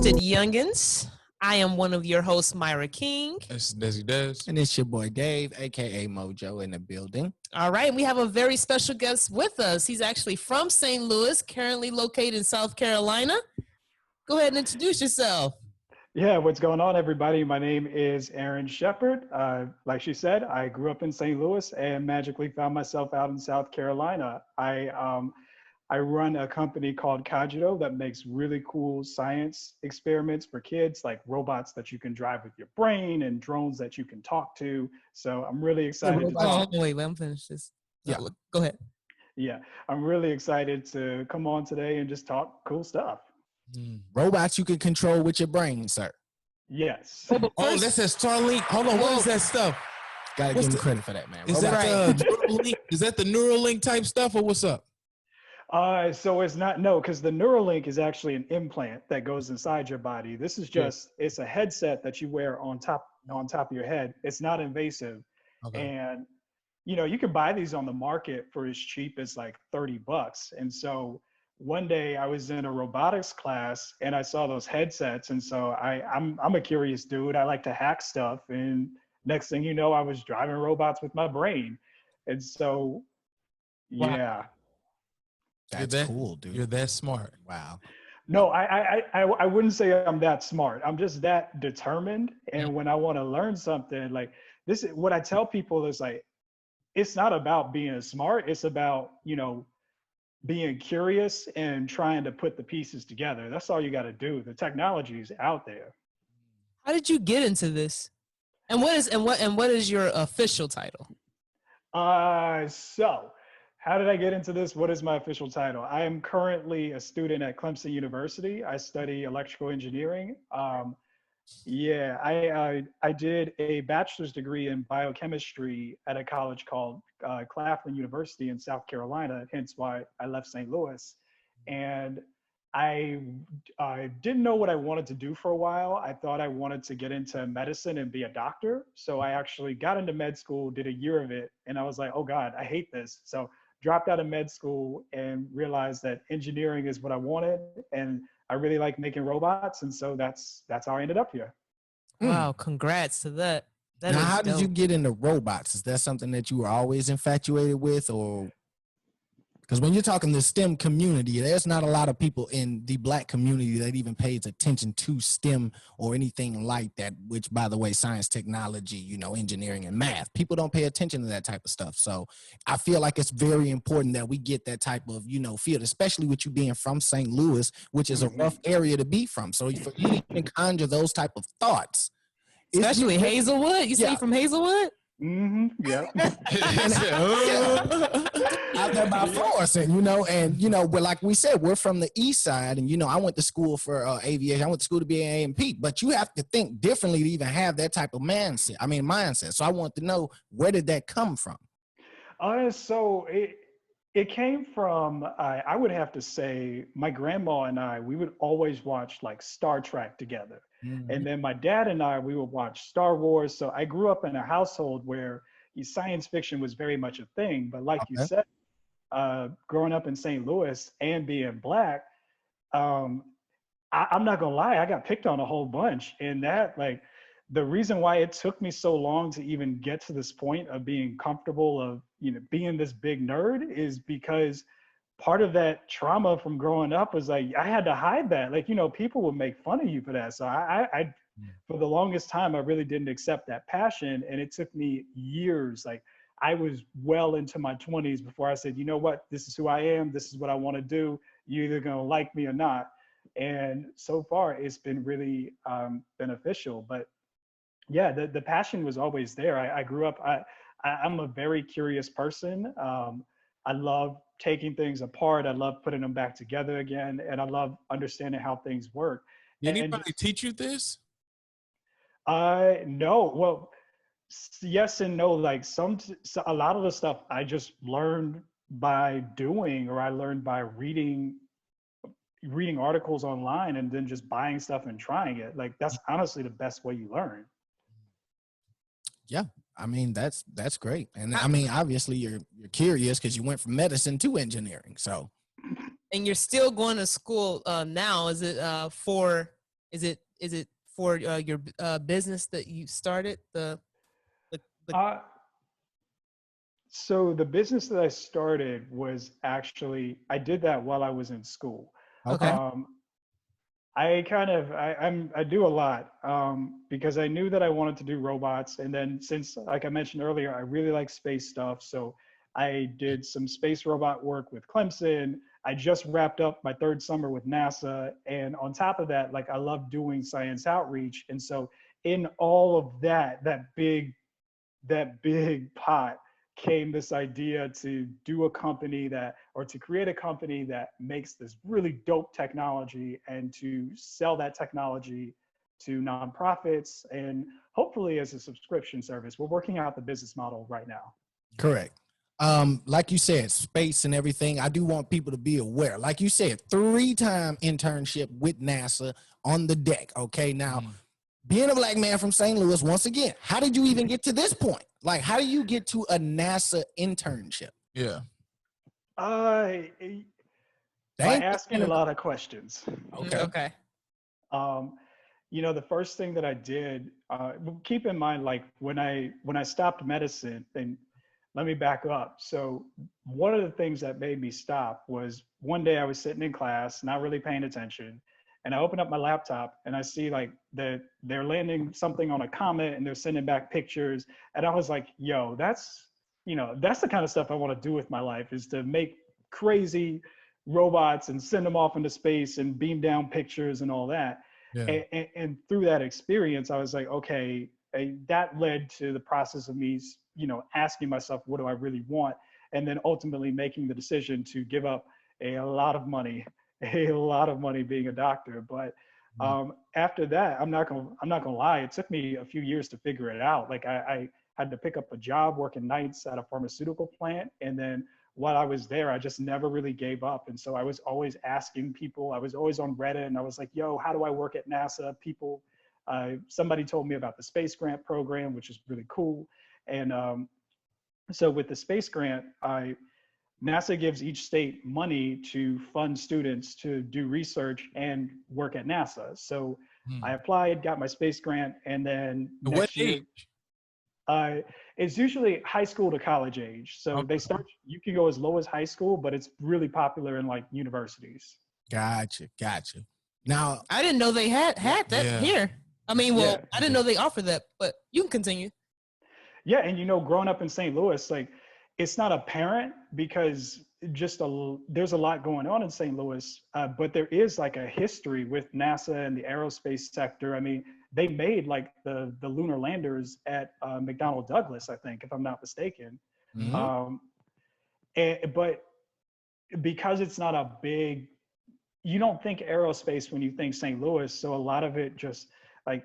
TwistedYounginz. I am one of your hosts, Myra King. It's Desi Des. And it's your boy Dave, aka Mojo, in the building. All right, we have a very special guest with us. He's actually from St. Louis, currently located in South Carolina. Go ahead and introduce yourself. Yeah, what's going on, everybody? My name is Aaron Shepard. Like she said, I grew up in St. Louis and magically found myself out in South Carolina. I run a company called Cogito that makes really cool science experiments for kids, like robots that you can drive with your brain and drones that you can talk to. So I'm really excited. Wait, let me finish this. Yeah, go ahead. Yeah, I'm really excited to come on today and just talk cool stuff. Robots you can control with your brain, sir. Yes. Oh, that's that Starlink. Hold on, what is that stuff? Gotta give him credit for that, man. Is that the Neuralink type stuff, or what's up? So it's not, no, because the Neuralink is actually an implant that goes inside your body. This is just, it's a headset that you wear on top of your head. It's not invasive. Okay. And, you know, you can buy these on the market for as cheap as like $30. And so one day I was in a robotics class and I saw those headsets. And so I'm a curious dude. I like to hack stuff. And next thing you know, I was driving robots with my brain. And so, yeah. That's cool, dude. You're that smart. Wow. No, I wouldn't say I'm that smart. I'm just that determined. And when I want to learn something, like this, what I tell people is like, it's not about being smart. It's about, you know, being curious and trying to put the pieces together. That's all you got to do. The technology is out there. How did you get into this? And what is your official title? So how did I get into this? What is my official title? I am currently a student at Clemson University. I study electrical engineering. I did a bachelor's degree in biochemistry at a college called Claflin University in South Carolina, hence why I left St. Louis. And I didn't know what I wanted to do for a while. I thought I wanted to get into medicine and be a doctor. So I actually got into med school, did a year of it, and I was like, oh God, I hate this. So dropped out of med school and realized that engineering is what I wanted. And I really like making robots. And so that's how I ended up here. Wow. Congrats to that. Now, how did you get into robots? Is that something that you were always infatuated with, or? Because when you're talking the STEM community, there's not a lot of people in the Black community that even pays attention to STEM or anything like that, which, by the way, science, technology, you know, engineering and math. People don't pay attention to that type of stuff. So I feel like it's very important that we get that type of, you know, field, especially with you being from St. Louis, which is a rough area to be from. So for you to even conjure those type of thoughts. Especially Hazelwood? You say from Hazelwood? Yeah. Out there by Florissant, you know, and you know, but like we said, we're from the east side, and you know, I went to school for aviation. I went to school to be an A&P, but you have to think differently to even have that type of mindset. So I want to know, where did that come from? So it came from, I would have to say, my grandma and I, we would always watch like Star Trek together. And then my dad and I, we would watch Star Wars. So I grew up in a household where science fiction was very much a thing. But like you said, growing up in St. Louis and being Black, I'm not gonna lie, I got picked on a whole bunch. And that, like, the reason why it took me so long to even get to this point of being comfortable of, you know, being this big nerd is because part of that trauma from growing up was like, I had to hide that. Like, you know, people would make fun of you for that. So I for the longest time, I really didn't accept that passion. And it took me years. Like, I was well into my 20s before I said, you know what, this is who I am. This is what I want to do. You're either going to like me or not. And so far, it's been really beneficial. But yeah, the passion was always there. I grew up, I'm a very curious person. I love taking things apart. I love putting them back together again. And I love understanding how things work. Did anybody teach you this? No. Well, yes and no. Like a lot of the stuff I just learned by doing, or I learned by reading articles online and then just buying stuff and trying it. Like, that's honestly the best way you learn. Yeah, I mean, that's great. And I mean, obviously you're curious because you went from medicine to engineering. So, and you're still going to school now. Is it for Is it for your business that you started? So the business that I started was actually, I did that while I was in school. Okay. I do a lot because I knew that I wanted to do robots. And then since, like I mentioned earlier, I really like space stuff. So I did some space robot work with Clemson. I just wrapped up my 3rd summer with NASA. And on top of that, like I love doing science outreach. And so in all of that big pot came this idea to do a company to create a company that makes this really dope technology and to sell that technology to nonprofits and hopefully as a subscription service. We're working out the business model right now. Correct. Like you said, space and everything. I do want people to be aware. Like you said, 3-time internship with NASA on the deck. Okay, now being a black man from St. Louis, once again, how did you even get to this point? Like, how do you get to a NASA internship? Yeah. By asking a lot of questions. Okay. The first thing that I did, keep in mind, like when I stopped medicine, and let me back up. So one of the things that made me stop was one day I was sitting in class, not really paying attention. And I open up my laptop and I see like they're landing something on a comet and they're sending back pictures. And I was like, yo, that's the kind of stuff I want to do with my life, is to make crazy robots and send them off into space and beam down pictures and all that. Yeah. And through that experience, I was like, okay, that led to the process of me, asking myself, what do I really want? And then ultimately making the decision to give up a lot of money being a doctor. But after that, I'm not gonna lie, it took me a few years to figure it out. Like I had to pick up a job working nights at a pharmaceutical plant. And then while I was there, I just never really gave up. And so I was always asking people, I was always on Reddit and I was like, yo, how do I work at NASA? Somebody told me about the space grant program, which is really cool. And so with the space grant, NASA gives each state money to fund students to do research and work at NASA. So I applied, got my space grant, and then what age? It's usually high school to college age. So you can go as low as high school, but it's really popular in like universities. Gotcha. Now, I didn't know they had that here. I mean, I didn't know they offered that, but you can continue. Yeah, and growing up in St. Louis, like, it's not apparent because there's a lot going on in St. Louis, but there is like a history with NASA and the aerospace sector. I mean, they made like the lunar landers at McDonnell Douglas, I think, if I'm not mistaken. But because it's not a big, you don't think aerospace when you think St. Louis. So a lot of it just like,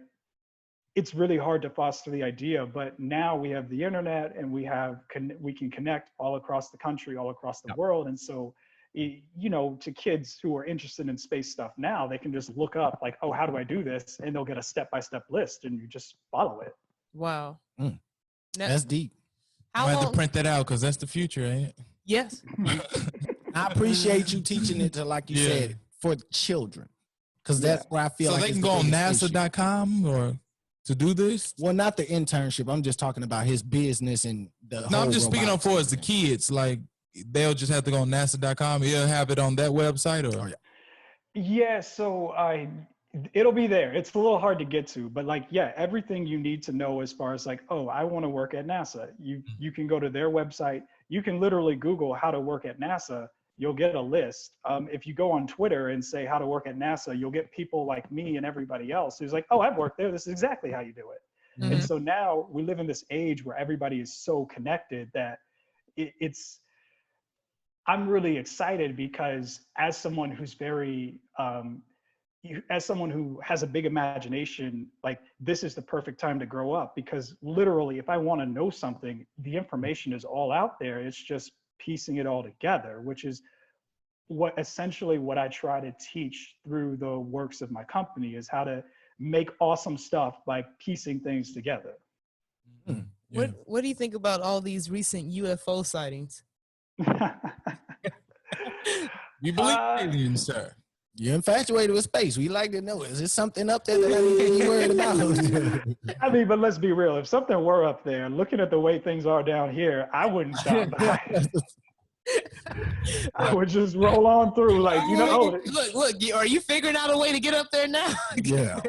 it's really hard to foster the idea, but now we have the internet and we can connect all across the country, all across the world. And so, to kids who are interested in space stuff now, they can just look up like, oh, how do I do this? And they'll get a step-by-step list and you just follow it. Wow. That's deep. I have to print that out because that's the future, ain't it? Yes. I appreciate you teaching it to, like you said, for children. Because that's where I feel like they can go on NASA.com or to do this? Well, not the internship. I'm just talking about his business and the whole I'm just speaking on for as the kids. Like, they'll just have to go on NASA.com. He'll have it on that website, or? Yeah, so it'll be there. It's a little hard to get to, but like, yeah, everything you need to know as far as like, oh, I want to work at NASA. You can go to their website. You can literally Google how to work at NASA. You'll get a list. If you go on Twitter and say how to work at NASA, you'll get people like me and everybody else who's like, oh, I've worked there. This is exactly how you do it. Mm-hmm. And so now we live in this age where everybody is so connected that I'm really excited because as someone who's as someone who has a big imagination, like this is the perfect time to grow up, because literally if I want to know something, the information is all out there. It's just piecing it all together, which is essentially what I try to teach through the works of my company, is how to make awesome stuff by piecing things together. Yeah. What do you think about all these recent UFO sightings? You believe aliens, sir? You're infatuated with space. We like to know, is there something up there that I need to be worried about? I mean, but let's be real. If something were up there, looking at the way things are down here, I wouldn't stop by. I would just roll on through, like, you know. Look, are you figuring out a way to get up there now? Yeah.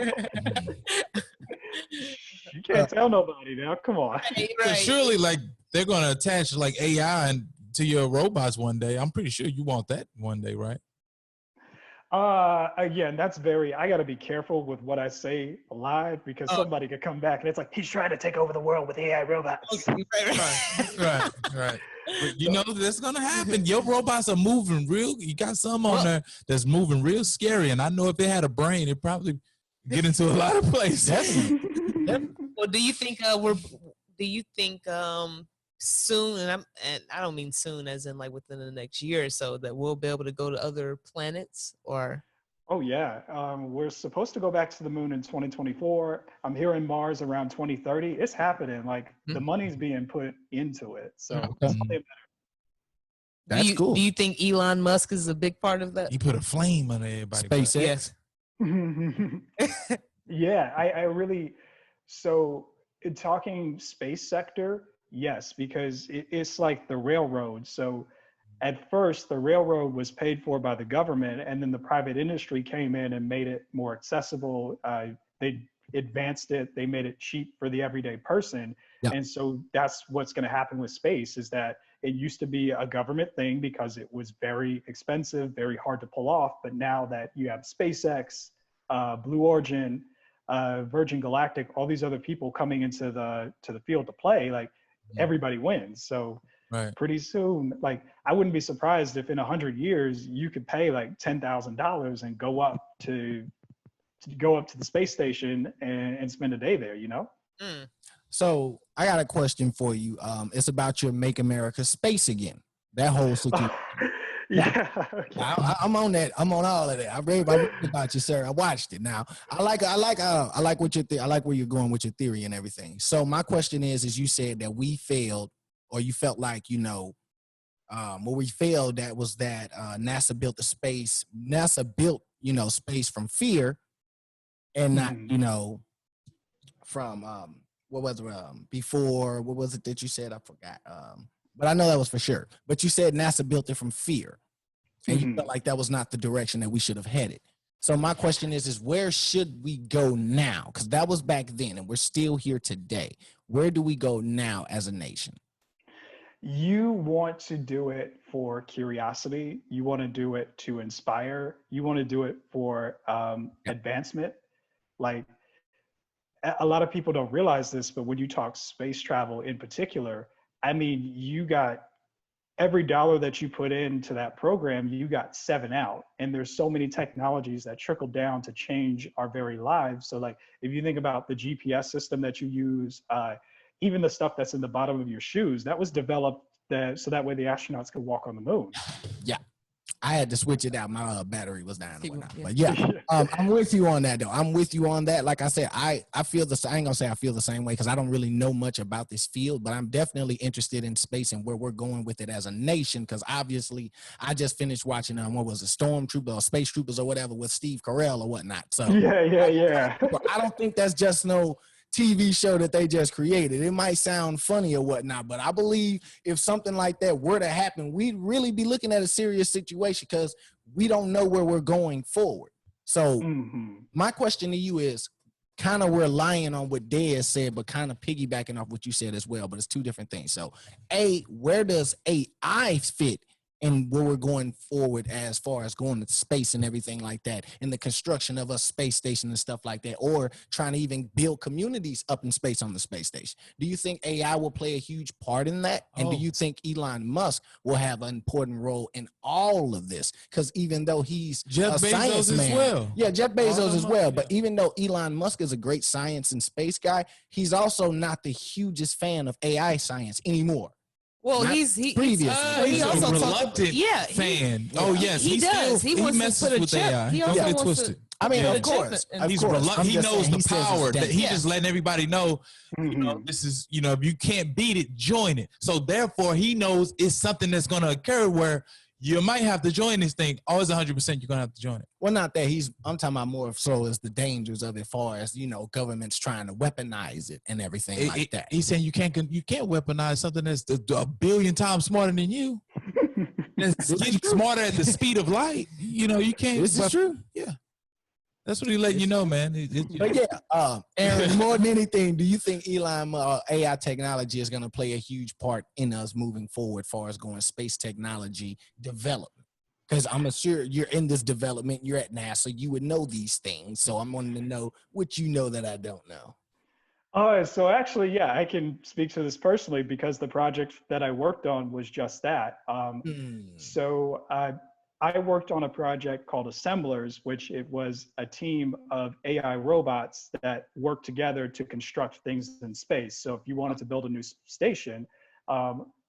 You can't tell nobody now. Come on. Right. Surely, like, they're going to attach, like, AI to your robots one day. I'm pretty sure you want that one day, right? Again, that's I got to be careful with what I say live because somebody could come back and it's like, he's trying to take over the world with AI robots. Right. But you know that's gonna happen. Your robots are moving real. You got some on there that's moving real scary, and I know if they had a brain, it'd probably get into a lot of places. Well, do you think soon, and I don't mean soon as in like within the next year or so, that we'll be able to go to other planets? Or Oh yeah, we're supposed to go back to the moon in 2024. I'm hearing Mars around 2030. It's happening. Like the money's being put into it. So it's only a That's cool. Do you think Elon Musk is a big part of that? He put a flame on everybody. SpaceX. Yes. Yeah, I really. So in talking space sector, yes, because it's like the railroad. So at first, the railroad was paid for by the government, and then the private industry came in and made it more accessible. They advanced it. They made it cheap for the everyday person. Yeah. And so that's what's going to happen with space, is that it used to be a government thing because it was very expensive, very hard to pull off. But now that you have SpaceX, Blue Origin, Virgin Galactic, all these other people coming into the field to play, like everybody wins. So pretty soon, like I wouldn't be surprised if in 100 years you could pay like $10,000 and go up to the space station and spend a day there, you know? So I got a question for you. It's about your Make America Space Again. That whole situation. Yeah. I'm on that. I'm on all of that. I read about you, sir. I watched it. Now I like what I like where you're going with your theory and everything. So my question is you said that we failed, or you felt like, you know, where we failed, that was that NASA built space, you know, space from fear and not, you know, from what was it before, what was it that you said? I forgot. But I know that was for sure. But you said NASA built it from fear. And you felt like that was not the direction that we should have headed. So my question is where should we go now? Because that was back then and we're still here today. Where do we go now as a nation? You want to do it for curiosity. You want to do it to inspire. You want to do it for advancement. Like a lot of people don't realize this, but when you talk space travel in particular, I mean, you got every dollar that you put into that program, you got 7 out. And there's so many technologies that trickle down to change our very lives. So like, if you think about the GPS system that you use, even the stuff that's in the bottom of your shoes, that was developed so that way the astronauts could walk on the moon. Yeah. I had to switch it out. My battery was down and whatnot. But yeah, I'm with you on that though. I'm with you on that. Like I said, I feel the same. I ain't gonna say I feel the same way because I don't really know much about this field, but I'm definitely interested in space and where we're going with it as a nation. Because obviously, I just finished watching what was it, Stormtrooper or Space Troopers or whatever with Steve Carell or whatnot. So yeah. I don't think that's just no TV show that they just created. It might sound funny or whatnot, but I believe if something like that were to happen, we'd really be looking at a serious situation because we don't know where we're going forward. So my question to you is kind of relying on what Dez said, but kind of piggybacking off what you said as well, but it's two different things. So where does AI fit and where we're going forward as far as going to space and everything like that, and the construction of a space station and stuff like that, or trying to even build communities up in space on the space station? Do you think AI will play a huge part in that? And do you think Elon Musk will have an important role in all of this? Because even though he's Jeff a Bezos science man, as well. Yeah, Jeff Bezos as well. But even though Elon Musk is a great science and space guy, he's also not the hugest fan of AI science anymore. Well, he's he also a reluctant fan. He does. He messes with chip. AI. Don't get twisted. I mean, of course. He knows the power that he just letting everybody know, you know, this is, you know, if you can't beat it, join it. So therefore he knows it's something that's going to occur where you might have to join this thing. Always 100% you're gonna have to join it. Well, not that I'm talking about more so as the dangers of it, far as governments trying to weaponize it and everything like that. He's saying you can't weaponize something that's a billion times smarter than you. It's getting smarter at the speed of light. You can't. This is true. Yeah. That's what he's letting you know, man. But yeah, Aaron, more than anything, do you think AI technology is going to play a huge part in us moving forward as far as going space technology development? Because I'm sure you're in this development, you're at NASA, you would know these things. So I'm wanting to know what you know that I don't know. So actually, yeah, I can speak to this personally because the project that I worked on was just that. So I worked on a project called Assemblers, which it was a team of AI robots that worked together to construct things in space. So if you wanted to build a new station,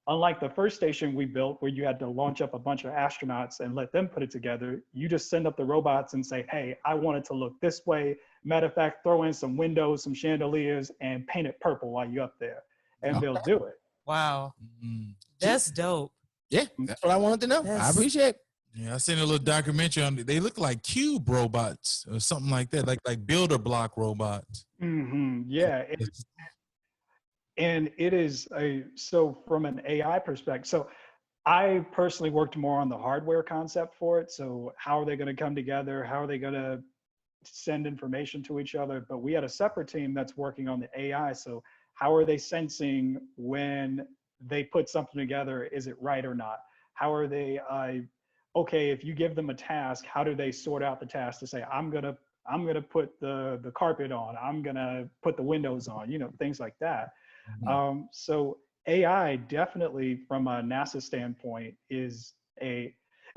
unlike the first station we built where you had to launch up a bunch of astronauts and let them put it together, you just send up the robots and say, hey, I want it to look this way. Matter of fact, throw in some windows, some chandeliers, and paint it purple while you're up there, and they'll do it. Wow. That's dope. Yeah, that's what I wanted to know. I appreciate it. Yeah, I seen a little documentary on it. They look like cube robots or something like that, like builder block robots. Yeah. And it is so from an AI perspective, so I personally worked more on the hardware concept for it. So how are they going to come together? How are they going to send information to each other? But we had a separate team that's working on the AI. So how are they sensing when they put something together? Is it right or not? How are they, okay, if you give them a task, how do they sort out the task to say, I'm gonna put the carpet on, I'm gonna put the windows on, things like that. So AI definitely from a NASA standpoint is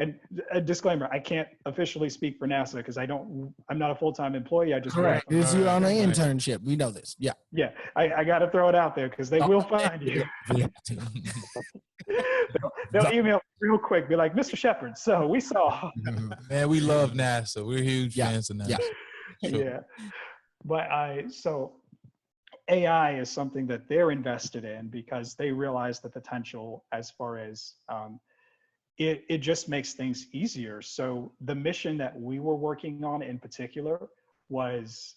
and a disclaimer, I can't officially speak for NASA because I'm not a full-time employee. I just correct. You're on an internship. We know this. Yeah. Yeah. I got to throw it out there because they will find you. They'll email real quick, be like, Mr. Shepard, so we saw. Man, we love NASA. We're huge fans of NASA. Yeah. Sure. Yeah. But so AI is something that they're invested in because they realize the potential as far as it just makes things easier. So the mission that we were working on in particular was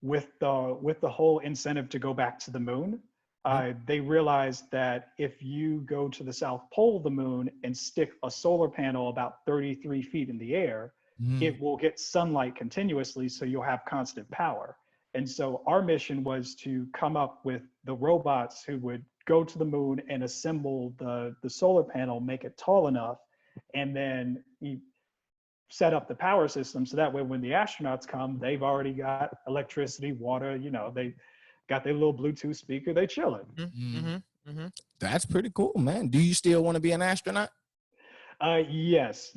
with the whole incentive to go back to the moon. They realized that if you go to the South Pole of the moon and stick a solar panel about 33 feet in the air, it will get sunlight continuously, so you'll have constant power. And so our mission was to come up with the robots who would go to the moon and assemble the solar panel, make it tall enough, and then you set up the power system so that way when the astronauts come, they've already got electricity, water, they got their little Bluetooth speaker, they chilling. That's pretty cool, man. Do you still want to be an astronaut? Yes.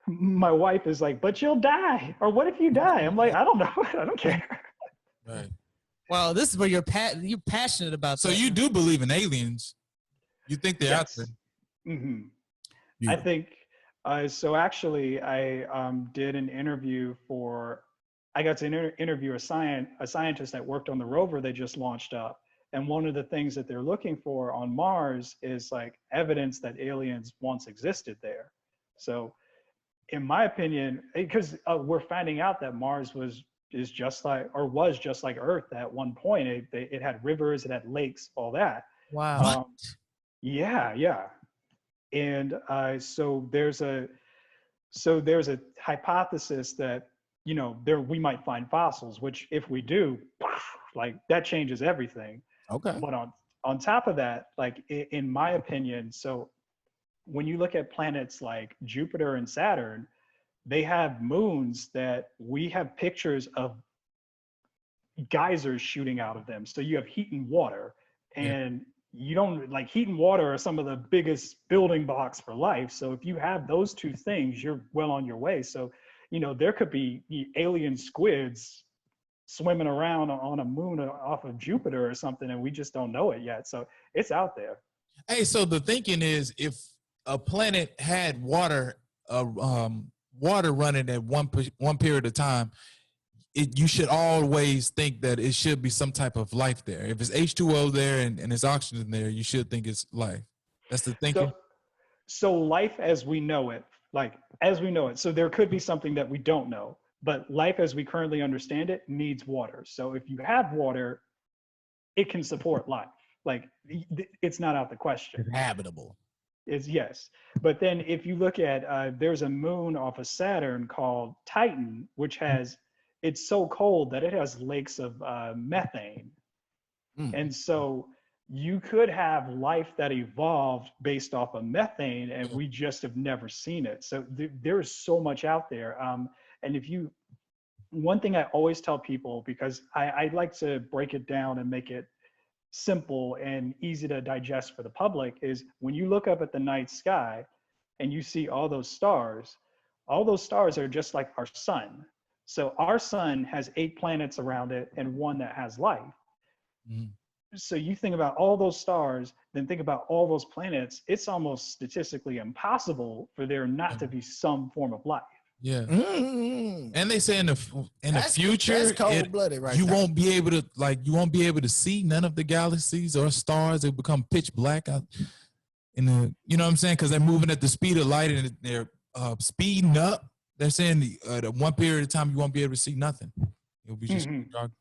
My wife is like, but you'll die. Or what if you die? I'm like, I don't know. I don't care. Right. Well, this is where you're passionate about. So you do believe in aliens? You think they're out there? I think so. Actually, I did an interview I got to interview a scientist that worked on the rover they just launched up. And one of the things that they're looking for on Mars is like evidence that aliens once existed there. So in my opinion, because we're finding out that Mars was just like Earth at one point. It had rivers, it had lakes, all that. Wow. Yeah. And so there's a hypothesis that we might find fossils, which if we do, like that changes everything. Okay. But on top of that, like in my opinion, so when you look at planets like Jupiter and Saturn, they have moons that we have pictures of geysers shooting out of them. So you have heat and water, and you don't like heat and water are some of the biggest building blocks for life. So if you have those two things, you're well on your way. So, there could be alien squids swimming around on a moon off of Jupiter or something, and we just don't know it yet. So it's out there. Hey, so the thinking is if a planet had water running at one period of time, you should always think that it should be some type of life there. If it's H2O there and it's oxygen there, you should think it's life. That's the thinking. so life as we know it, so there could be something that we don't know, but life as we currently understand it needs water. So if you have water, it can support life. Like, it's not out the question. It's habitable. Is yes. But then if you look at, there's a moon off of Saturn called Titan, which has, it's so cold that it has lakes of methane. And so you could have life that evolved based off of methane, and we just have never seen it. So there is so much out there. And if you, one thing I always tell people, because I like to break it down and make it simple and easy to digest for the public, is when you look up at the night sky and you see all those stars are just like our sun. So our sun has 8 planets around it and 1 that has life. So you think about all those stars, then think about all those planets. It's almost statistically impossible for there not to be some form of life. Yeah. And they say in the future, that's cold-blooded right you there. won't be able to see none of the galaxies or stars. They become pitch black out in the, you know what I'm saying? Because they're moving at the speed of light and they're speeding up. They're saying the one period of time you won't be able to see nothing. It'll be just dark.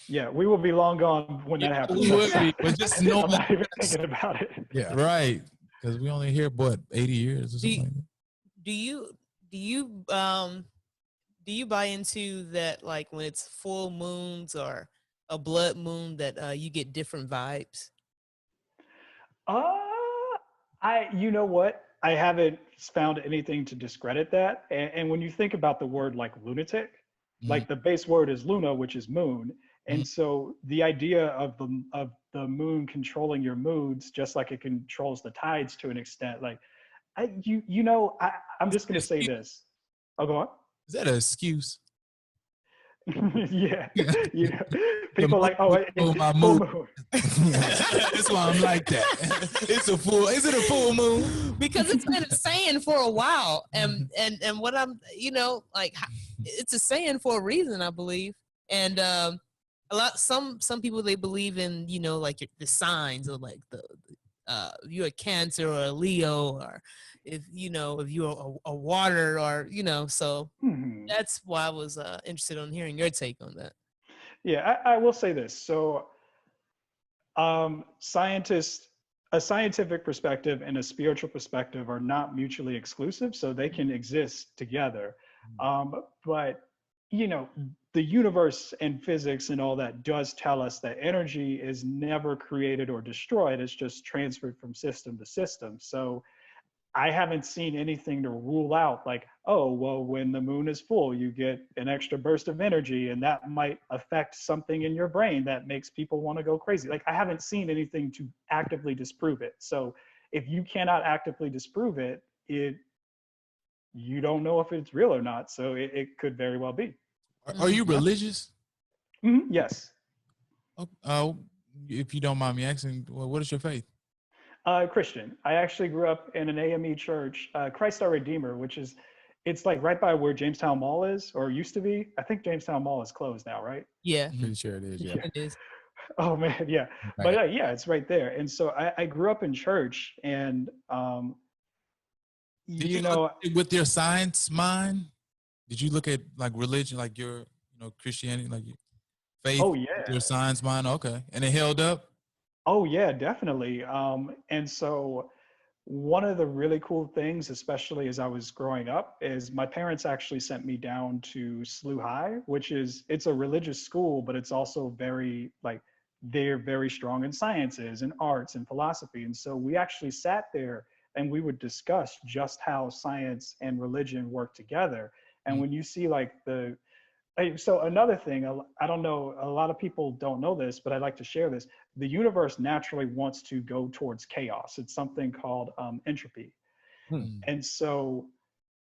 Yeah, we will be long gone when that happens. We would be, but just no. I'm not even thinking about it. Yeah. Right. Because we only here, what, 80 years or something like that? Do you buy into that, like when it's full moons or a blood moon, that you get different vibes? You know what? I haven't found anything to discredit that. And when you think about the word like lunatic, like the base word is luna, which is moon. And so the idea of the moon controlling your moods, just like it controls the tides to an extent, like I'm just going to say this. Oh, go on. Is that an excuse? Yeah. People like, my mood. That's why I'm like that. Is it a full moon? Because it's been a saying for a while, and what I'm, like, it's a saying for a reason, I believe. And some people, they believe in, like the signs of like you're a Cancer or a Leo, or if you're a water, or so that's why I was interested in hearing your take on that. Yeah, I will say this. So a scientific perspective and a spiritual perspective are not mutually exclusive, so they can exist together. But the universe and physics and all that does tell us that energy is never created or destroyed. It's just transferred from system to system. So I haven't seen anything to rule out like, oh, well, when the moon is full, you get an extra burst of energy and that might affect something in your brain that makes people want to go crazy. Like, I haven't seen anything to actively disprove it. So if you cannot actively disprove it, you don't know if it's real or not. So it could very well be. Are you religious? Yes. If you don't mind me asking, what is your faith? Christian. I actually grew up in an AME church, Christ Our Redeemer, it's like right by where Jamestown Mall is, or used to be. I think Jamestown Mall is closed now, right? Yeah. Pretty sure it is. Yeah. It is. Oh man, yeah. Right. But yeah, it's right there. And so I grew up in church, and with your science mind, did you look at like religion, like your Christianity, like your faith? Oh yeah. Your science mind, okay, and it held up. Oh yeah, definitely. And so one of the really cool things, especially as I was growing up, is my parents actually sent me down to SLU High, it's a religious school, but it's also very, like, they're very strong in sciences and arts and philosophy. And so we actually sat there and we would discuss just how science and religion work together. And when you see like so another thing, I don't know, a lot of people don't know this, but I'd like to share this. The universe naturally wants to go towards chaos. It's something called entropy. And so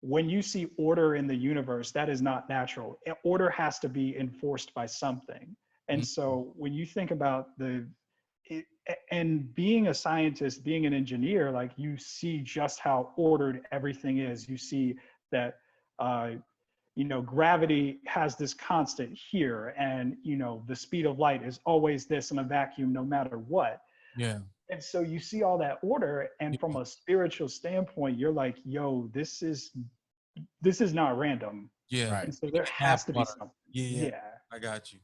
when you see order in the universe, that is not natural. Order has to be enforced by something. And so when you think about and being a scientist, being an engineer, like, you see just how ordered everything is. You see that, gravity has this constant here, and, the speed of light is always this in a vacuum, no matter what. Yeah. And so you see all that order, and from a spiritual standpoint, you're like, yo, this is not random. Yeah. Right. And so there has to be something. Yeah. I got you.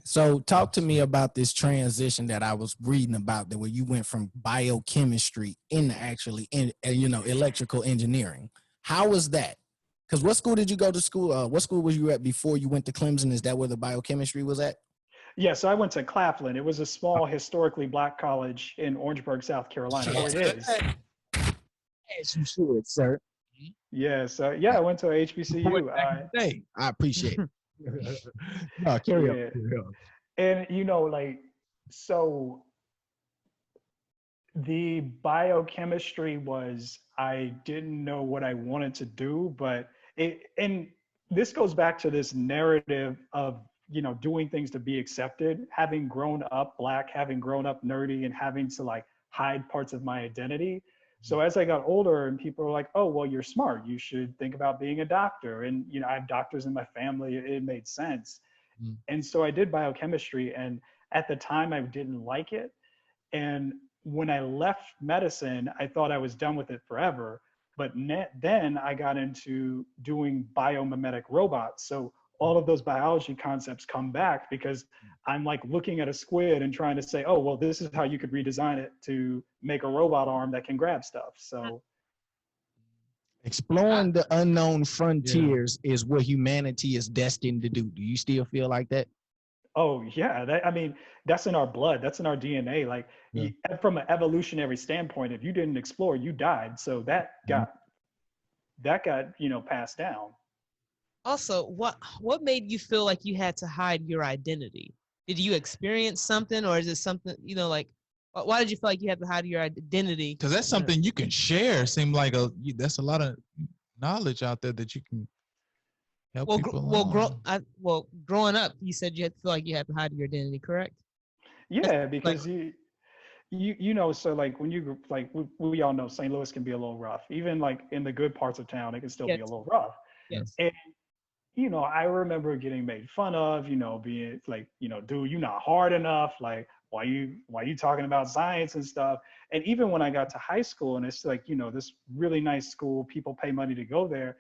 So talk to me about this transition that I was reading about, that where you went from biochemistry into actually electrical engineering. How was that? Because what school did you go to school? What school was you at before you went to Clemson? Is that where the biochemistry was at? Yeah, so I went to Claflin. It was a small, historically black college in Orangeburg, South Carolina. Or it is. As you should, sir. Yeah, so yeah, I went to HBCU. I appreciate it. No, carry on. And so the biochemistry was, I didn't know what I wanted to do, but and this goes back to this narrative of, doing things to be accepted, having grown up black, having grown up nerdy, and having to like hide parts of my identity. So as I got older and people were like, oh, well, you're smart, you should think about being a doctor. And, I have doctors in my family. It made sense. And so I did biochemistry. And at the time I didn't like it. And when I left medicine, I thought I was done with it forever. But then I got into doing biomimetic robots. So all of those biology concepts come back, because I'm like looking at a squid and trying to say, oh, well, this is how you could redesign it to make a robot arm that can grab stuff. So exploring the unknown frontiers is what humanity is destined to do. Do you still feel like that? Oh yeah, that's in our blood. That's in our DNA. Like from an evolutionary standpoint, if you didn't explore, you died. So that got passed down. Also, what made you feel like you had to hide your identity? Did you experience something, or is it something, like, why did you feel like you had to hide your identity? Because that's something you can share. Seem like that's a lot of knowledge out there that you can help people. Growing up, you said you had to feel like you had to hide your identity, correct? Yeah, because so like when you like we all know St. Louis can be a little rough. Even like in the good parts of town, it can still be a little rough. Yes. And I remember getting made fun of, being like, dude, you're not hard enough. Like, why you talking about science and stuff? And even when I got to high school, and it's like, this really nice school, people pay money to go there.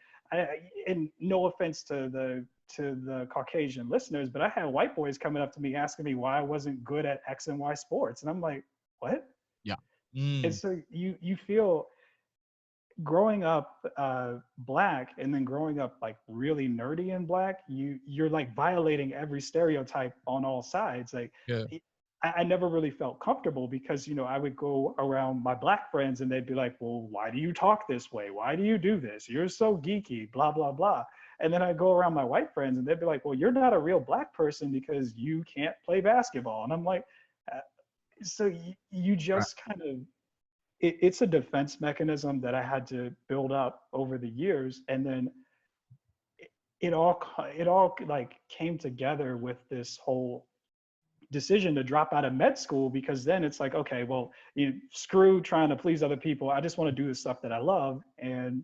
And no offense to the Caucasian listeners, but I had white boys coming up to me asking me why I wasn't good at X and Y sports. And I'm like, what? Yeah. And so you feel, growing up black and then growing up like really nerdy and black, you're like violating every stereotype on all sides. Like I never really felt comfortable, because I would go around my black friends and they'd be like, well, why do you talk this way? Why do you do this? You're so geeky, blah blah blah. And then I go around my white friends and they'd be like, well, you're not a real black person because you can't play basketball. And I'm like, so you just kind of, it's a defense mechanism that I had to build up over the years. And then it all like came together with this whole decision to drop out of med school, because then it's like, okay, well, screw trying to please other people. I just want to do the stuff that I love. And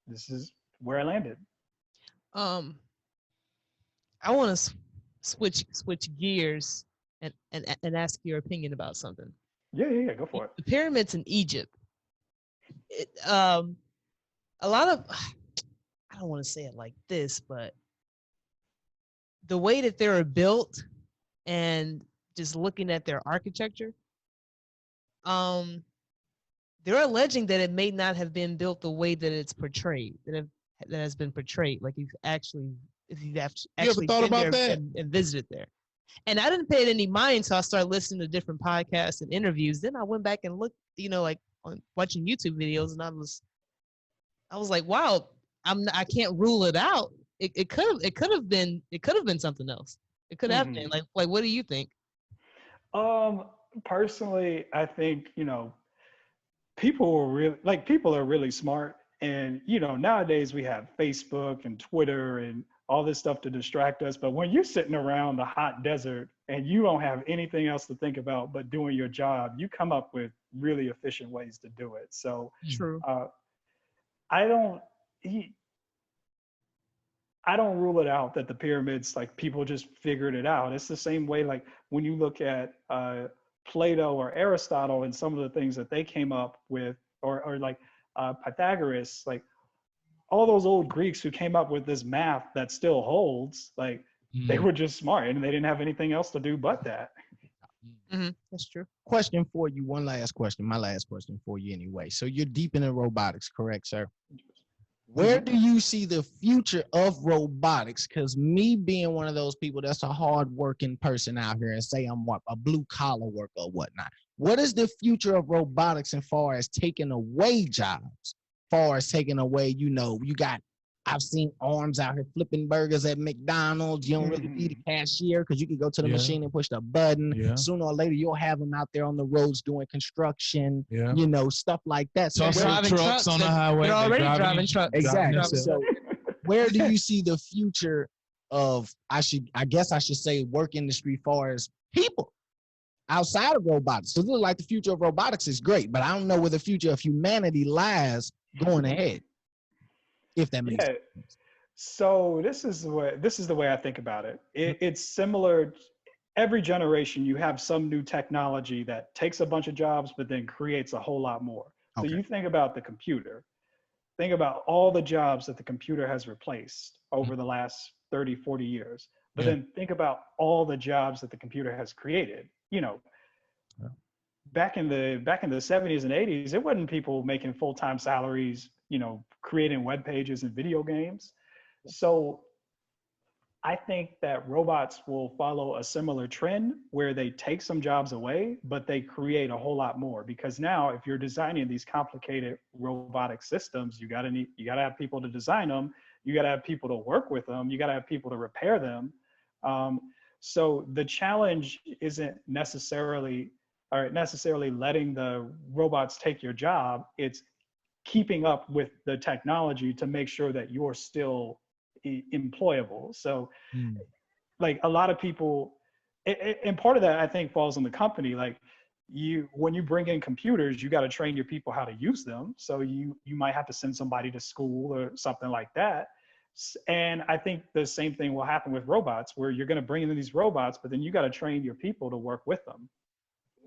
this is where I landed. I want to switch gears and ask your opinion about something. Yeah, go for it. The pyramids in Egypt. A lot of, I don't want to say it like this, but the way that they were built and just looking at their architecture, they're alleging that it may not have been built the way that it's portrayed, that has been portrayed. Like if you've actually thought been about there that? and visited there. And I didn't pay it any mind, so I started listening to different podcasts and interviews. Then I went back and looked, like on watching YouTube videos, and I was like, wow, I can't rule it out. It could have been something else. It could have been like what do you think? Personally, I think people are really smart, and nowadays we have Facebook and Twitter and all this stuff to distract us. But when you're sitting around the hot desert and you don't have anything else to think about but doing your job, you come up with really efficient ways to do it. So true. I don't rule it out that the pyramids, like, people just figured it out. It's the same way, like when you look at Plato or Aristotle and some of the things that they came up with, or like Pythagoras, like all those old Greeks who came up with this math that still holds, like they were just smart and they didn't have anything else to do but that. That's true. Question for you, one last question, my last question for you anyway. So you're deep into robotics, correct, sir? Where do you see the future of robotics? Because me being one of those people that's a hard-working person out here and say I'm a blue-collar worker or whatnot, what is the future of robotics as far as taking away jobs? Far as taking away, you know, I've seen arms out here flipping burgers at McDonald's. You don't really need a cashier because you can go to the machine and push the button. Sooner or later, you'll have them out there on the roads doing construction, you know, stuff like that. So driving trucks on the highway. They're already driving trucks. Exactly. So where do you see the future of, I guess I should say, work industry far as people outside of robotics? So it looks like the future of robotics is great, but I don't know where the future of humanity lies going ahead. If that makes sense. So this is the way I think about it. It's similar. Every generation, you have some new technology that takes a bunch of jobs, but then creates a whole lot more. So you think about the computer. Think about all the jobs that the computer has replaced over the last 30, 40 years. But then think about all the jobs that the computer has created. You know, back in the 70s and 80s, it wasn't people making full-time salaries, you know, creating web pages and video games. So I think that robots will follow a similar trend where they take some jobs away, but they create a whole lot more. Because now if you're designing these complicated robotic systems, you gotta have people to design them. You gotta have people to work with them. You gotta have people to repair them. So the challenge isn't necessarily letting the robots take your job. It's keeping up with the technology to make sure that you're still employable. So like a lot of people, and part of that I think falls on the company. Like when you bring in computers, you got to train your people how to use them. So you might have to send somebody to school or something like that. And I think the same thing will happen with robots, where you're going to bring in these robots, but then you got to train your people to work with them.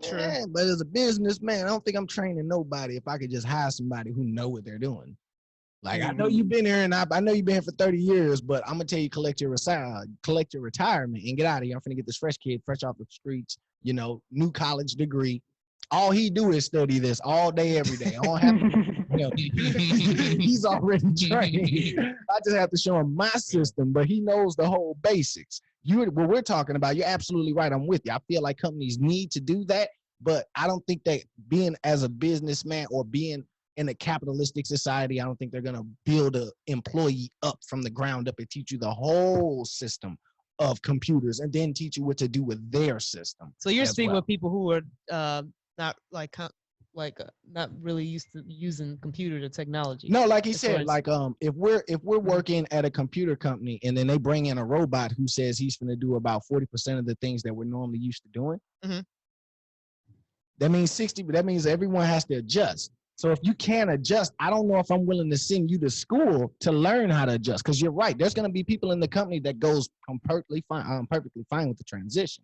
Yeah, but as a businessman, I don't think I'm training nobody if I could just hire somebody who know what they're doing. Like, I know you've been here and I know you've been here for 30 years, but I'm gonna tell you, collect your retirement and get out of here. I'm finna get this fresh kid, fresh off the streets, you know, new college degree. All he do is study this all day, every day. I don't have to, you know, he's already trained. I just have to show him my system, but he knows the whole basics. What we're talking about, you're absolutely right. I'm with you. I feel like companies need to do that, but I don't think that being as a businessman or being in a capitalistic society, I don't think they're going to build an employee up from the ground up and teach you the whole system of computers and then teach you what to do with their system. So you're speaking with people who are not not really used to using computer to technology. No, like he said, like if we're working at a computer company and then they bring in a robot who says he's going to do about 40% of the things that we're normally used to doing, that means 60. That means everyone has to adjust. So if you can't adjust, I don't know if I'm willing to send you to school to learn how to adjust. Because you're right, there's going to be people in the company that goes perfectly fine with the transition.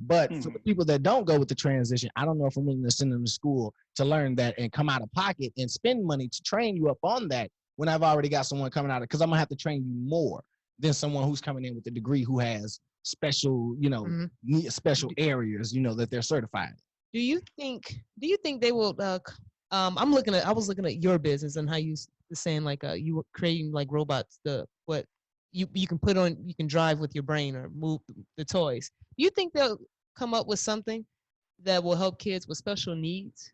But for the people that don't go with the transition, I don't know if I'm willing to send them to school to learn that and come out of pocket and spend money to train you up on that when I've already got someone coming out of, because I'm gonna have to train you more than someone who's coming in with a degree who has special, you know, special areas, you know, that they're certified. Do you think they will? I was looking at your business and how you were saying like you were creating like robots, what you can put on, you can drive with your brain or move the toys. Do you think they'll come up with something that will help kids with special needs?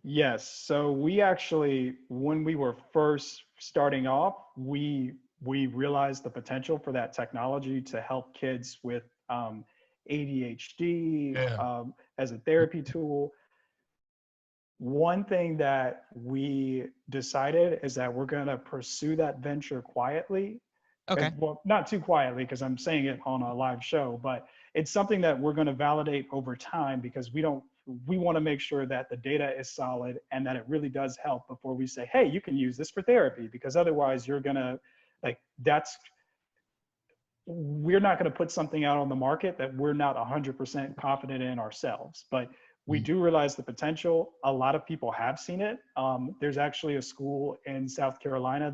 Yes. So we actually, when we were first starting off, we realized the potential for that technology to help kids with ADHD as a therapy tool. One thing that we decided is that we're going to pursue that venture quietly. Okay. Well, not too quietly because I'm saying it on a live show, but it's something that we're going to validate over time because we want to make sure that the data is solid and that it really does help before we say, hey, you can use this for therapy, because otherwise you're going to we're not going to put something out on the market that we're not 100% confident in ourselves. But we do realize the potential. A lot of people have seen it. There's actually a school in South Carolina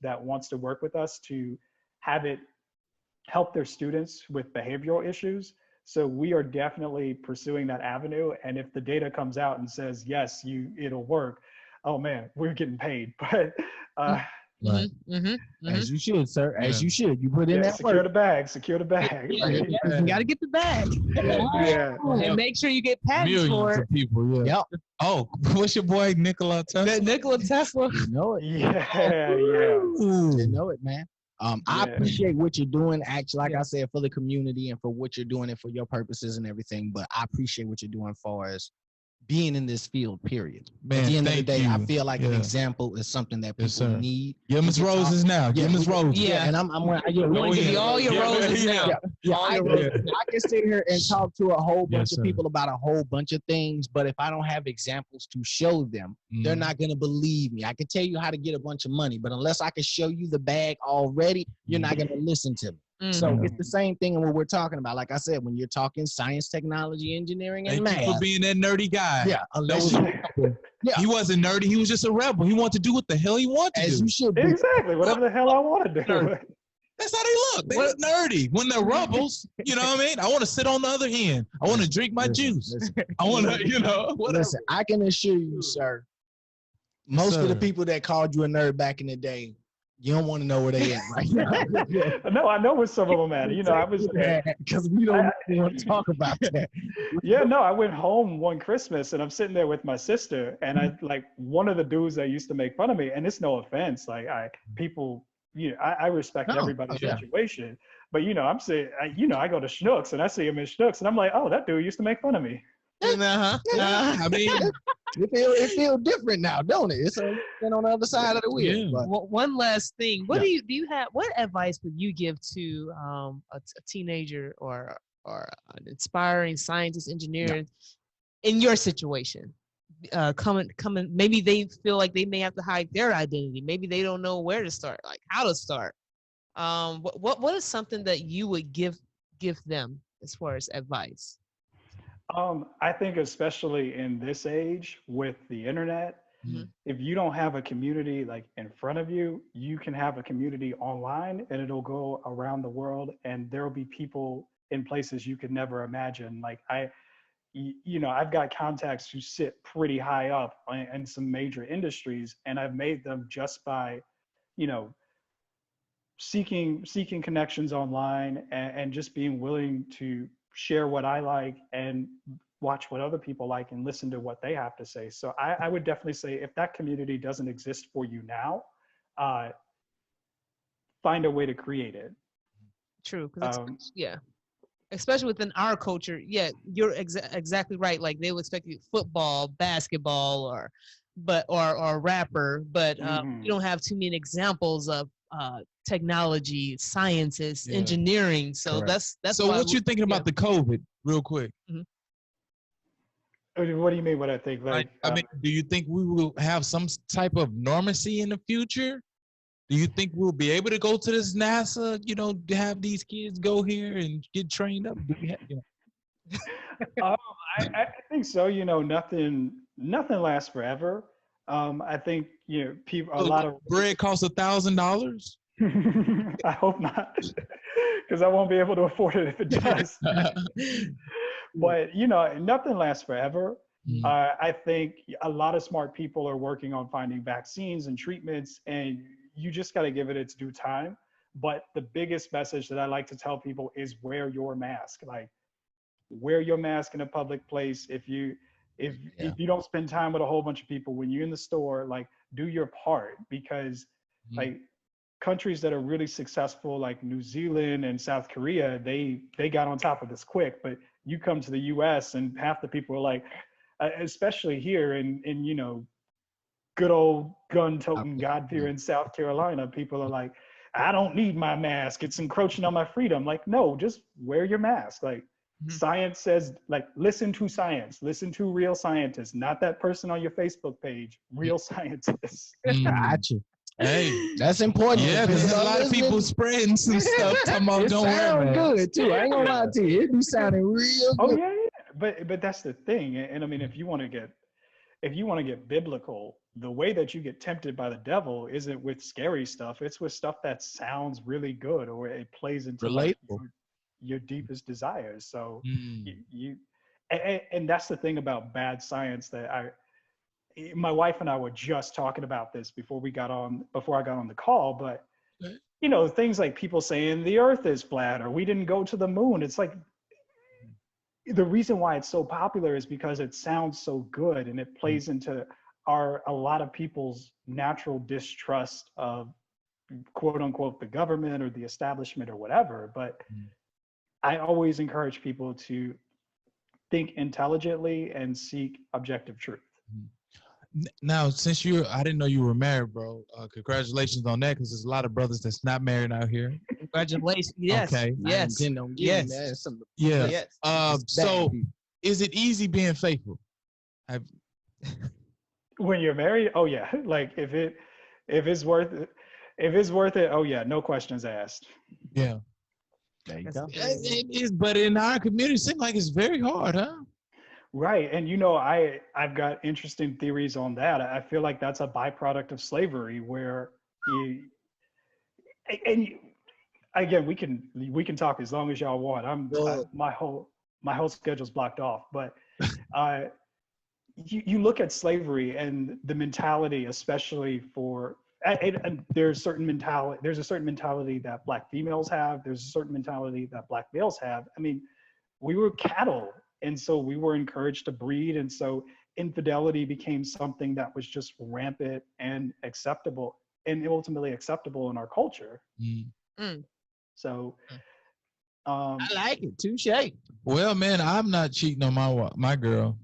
that wants to work with us to have it help their students with behavioral issues. So we are definitely pursuing that avenue. And if the data comes out and says, yes, it'll work, oh man, we're getting paid. But as you should, sir. As you should. You put in that secure work. the bag. Secure the bag. You got to get the bag. And make sure you get patents for it. Of people, Yep. Oh, what's your boy Nikola Tesla? Nikola Tesla. You know it. Yeah. You know it, man. I appreciate what you're doing, actually, like I said, for the community and for what you're doing and for your purposes and everything. But I appreciate what you're doing as far as being in this field, period. Man, at the end of the thank day, you. I feel like an example is something that people need. Give Miss Roses now. Give Miss Roses. Yeah, and I'm going to give you all your roses now. I can sit here and talk to a whole bunch of people about a whole bunch of things, but if I don't have examples to show them, they're not going to believe me. I can tell you how to get a bunch of money, but unless I can show you the bag already, you're not going to listen to me. So it's the same thing in what we're talking about. Like I said, when you're talking science, technology, engineering, and math. Thank you for being that nerdy guy. Yeah, unless he wasn't nerdy. He was just a rebel. He wanted to do what the hell he wanted to do. As you should be. Exactly. Whatever the hell I want to do. That's how they look. They look nerdy when they're rebels. You know what I mean? I want to sit on the other end. I want to drink my juice. I want to, whatever. Listen, I can assure you, sir, most of the people that called you a nerd back in the day, you don't want to know where they at right now. No, I know where some of them at. I was because we don't want to talk about that. I went home one Christmas and I'm sitting there with my sister, and I one of the dudes that used to make fun of me, and it's no offense, I respect everybody's situation, but I'm saying, I go to Schnucks and I see him in Schnucks and I'm like, oh, that dude used to make fun of me. I mean, it feels different now, don't it? It's on the other side of the wheel. Yeah. But, One last thing. What do you have? What advice would you give to a teenager or an aspiring scientist, engineer in your situation? Coming. Maybe they feel like they may have to hide their identity. Maybe they don't know where to start, like how to start. What is something that you would give them as far as advice? I think especially in this age with the internet, if you don't have a community in front of you, you can have a community online and it'll go around the world, and there'll be people in places you could never imagine. I've got contacts who sit pretty high up in some major industries, and I've made them just by, seeking connections online and just being willing to share what I like and watch what other people like and listen to what they have to say. So I would definitely say, if that community doesn't exist for you now, find a way to create it. True. Especially within our culture. Yeah, you're exactly right. Like they would expect you football, basketball, or rapper, but you don't have too many examples of technology, sciences, engineering. So that's so what you thinking about the COVID real quick? What do you mean what I think? Do you think we will have some type of normalcy in the future? Do you think we'll be able to go to this NASA, to have these kids go here and get trained up? I think so. Nothing lasts forever. I think, people, a lot of bread costs $1,000. I hope not, because I won't be able to afford it if it does. But, nothing lasts forever. I think a lot of smart people are working on finding vaccines and treatments, and you just got to give it its due time. But the biggest message that I like to tell people is wear your mask. Wear your mask in a public place. If you don't spend time with a whole bunch of people, when you're in the store, do your part, because countries that are really successful, like New Zealand and South Korea, they got on top of this quick. But you come to the US and half the people are like, especially here in good old gun-toting, God-fearing South Carolina, people are like, I don't need my mask. It's encroaching on my freedom. No, just wear your mask. Science says, listen to science, listen to real scientists, not that person on your Facebook page, real scientists. Gotcha. Hey, That's important. yeah, because there's a lot of people spreading some stuff. Talking about It don't sound worry, man. good too. I ain't gonna lie to you. It be sounding real Oh good. yeah, yeah. But that's the thing. And I mean, if you want to get biblical, the way that you get tempted by the devil isn't with scary stuff. It's with stuff that sounds really good or it plays into like Relatable. your deepest desires. So Mm. and that's the thing about bad science that my wife and I were just talking about this before I got on the call, but you know, things like people saying the earth is flat or we didn't go to the moon. It's like the reason why it's so popular is because it sounds so good and it plays into a lot of people's natural distrust of quote unquote the government or the establishment or whatever. But I always encourage people to think intelligently and seek objective truth. Now, since I didn't know you were married, bro. Congratulations on that, because there's a lot of brothers that's not married out here. Congratulations. Yes. Okay. Yes. Yes. Yeah. Yes. So, is it easy being faithful? When you're married, oh yeah. Like if it's worth it, oh yeah, no questions asked. Yeah. There you go. It is, but in our community, it seems like it's very hard, huh? Right. And you know, I've got interesting theories on that. I feel like that's a byproduct of slavery where again, we can talk as long as y'all want. My whole schedule's blocked off, but you look at slavery and the mentality, especially for and there's a certain mentality that Black females have. There's a certain mentality that Black males have. I mean, we were cattle. And so we were encouraged to breed. And so infidelity became something that was just rampant and acceptable and ultimately acceptable in our culture. So I like it. Touche. Well, man, I'm not cheating on my girl.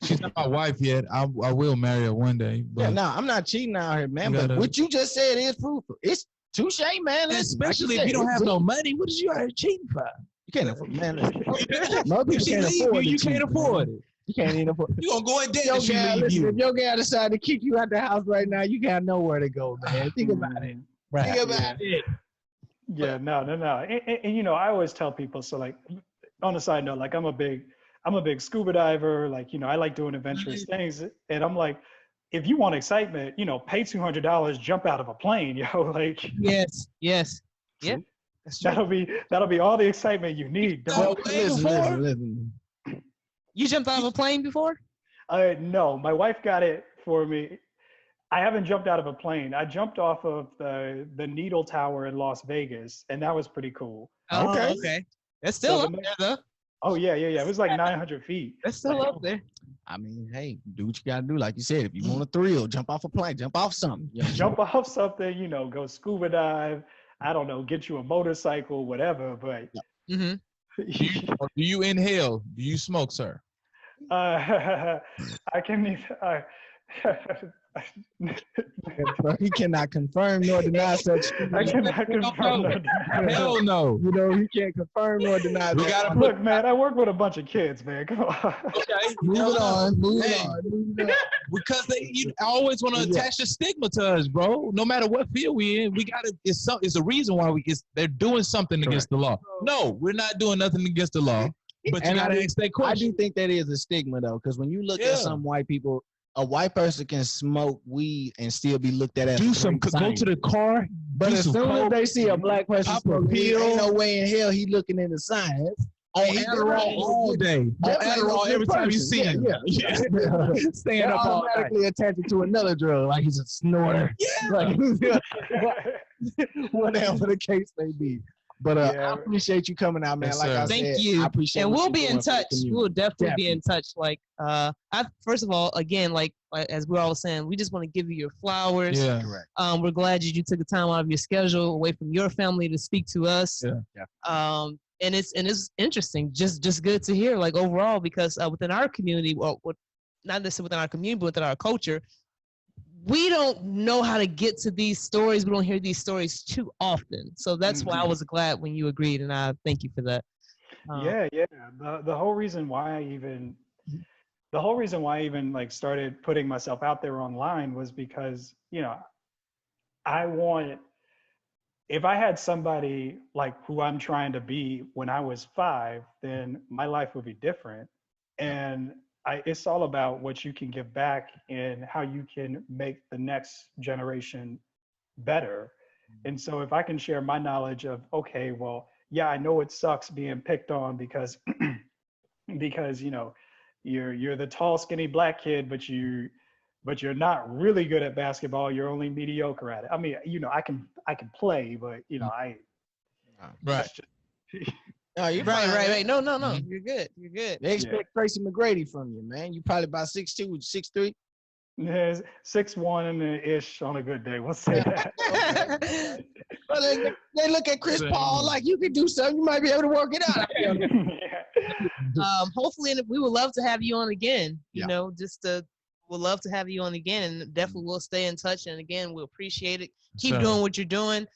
She's not my wife yet. I will marry her one day. But Yeah, no, I'm not cheating out here, man. But what you just said is fruitful. It's touche, man. Especially if you don't have no money. What is you out here cheating for? You can't afford, man. Most people can't afford it. You can't afford it. You can't even afford it. You gonna go in debt if if your gal decide to kick you out the house right now, you got nowhere to go, man. Think about it. Right. Think about it. Yeah, no. And you know, I always tell people, so like on a side note, like I'm a big scuba diver, like, you know, I like doing adventurous things. And I'm like, if you want excitement, you know, pay $200, jump out of a plane, yo, like Yes. Yeah. that'll be all the excitement you need. Listen. You jumped out of a plane before? No, my wife got it for me. I haven't jumped out of a plane. I jumped off of the Needle Tower in Las Vegas, and that was pretty cool. Okay. That's still up there, though. Oh yeah. It was like 900 feet. That's still up there. I mean, hey, do what you gotta do. Like you said, if you want a thrill, jump off a plane, jump off something. Jump off something, you know, go scuba dive. I don't know, get you a motorcycle, whatever. But Mm-hmm. Do you inhale? Do you smoke, sir? I can. He cannot confirm nor deny such. I cannot confirm. nor deny. Hell no. You know, he can't confirm nor deny. We gotta Look, man, I work with a bunch of kids, man. Come on. Okay. Moving on. Because you always want to attach a stigma to us, bro. No matter what field we in, we gotta. It's a reason why they're doing something against the law. No, we're not doing nothing against the law. But you gotta ask that question. I do think that is a stigma though, because when you look at some white people, a white person can smoke weed and still be looked at as go to the car. But as soon as they see a black person smoke weed, ain't no way in hell he looking into science. On Adderall all day. On Adderall every time you see him. Yeah. Staying up all night. Automatically attached to another drug, like he's a snorter. Yeah. Like, whatever the case may be. But I appreciate you coming out, man. Yes, like I said, Thank you. I appreciate it. And we'll be in touch. We'll definitely be in touch. Like, first of all, again, like as we're all saying, we just want to give you your flowers. Yeah. Correct. We're glad you took the time out of your schedule away from your family to speak to us. Yeah. And it's interesting, just good to hear, like overall, because within our community, well, not necessarily within our community, but within our culture, we don't know how to get to these stories. We don't hear these stories too often. So that's why I was glad when you agreed, and I thank you for that. Yeah. The whole reason why I even like started putting myself out there online was because, you know, I want, if I had somebody like who I'm trying to be when I was 5, then my life would be different. And it's all about what you can give back and how you can make the next generation better. And so if I can share my knowledge of, okay, well, yeah, I know it sucks being picked on because because you know you're the tall skinny black kid, but you're not really good at basketball, you're only mediocre at it. I mean, you know, I can play, but you know, Right. No, you're Right, fine, right, man. right. No, no, no. Mhm. You're good. You're good. They expect Tracy McGrady from you, man. You probably about 6'2", 6'3". yeah, 6'1" ish on a good day, we'll say that. Well, they look at Chris Paul like you could do something. You might be able to work it out. Yeah. Hopefully, and we would love to have you on again. You Yeah. know, we'll love to have you on again, and definitely we'll stay in touch. And again, we'll appreciate it. Keep Sure. doing what you're doing.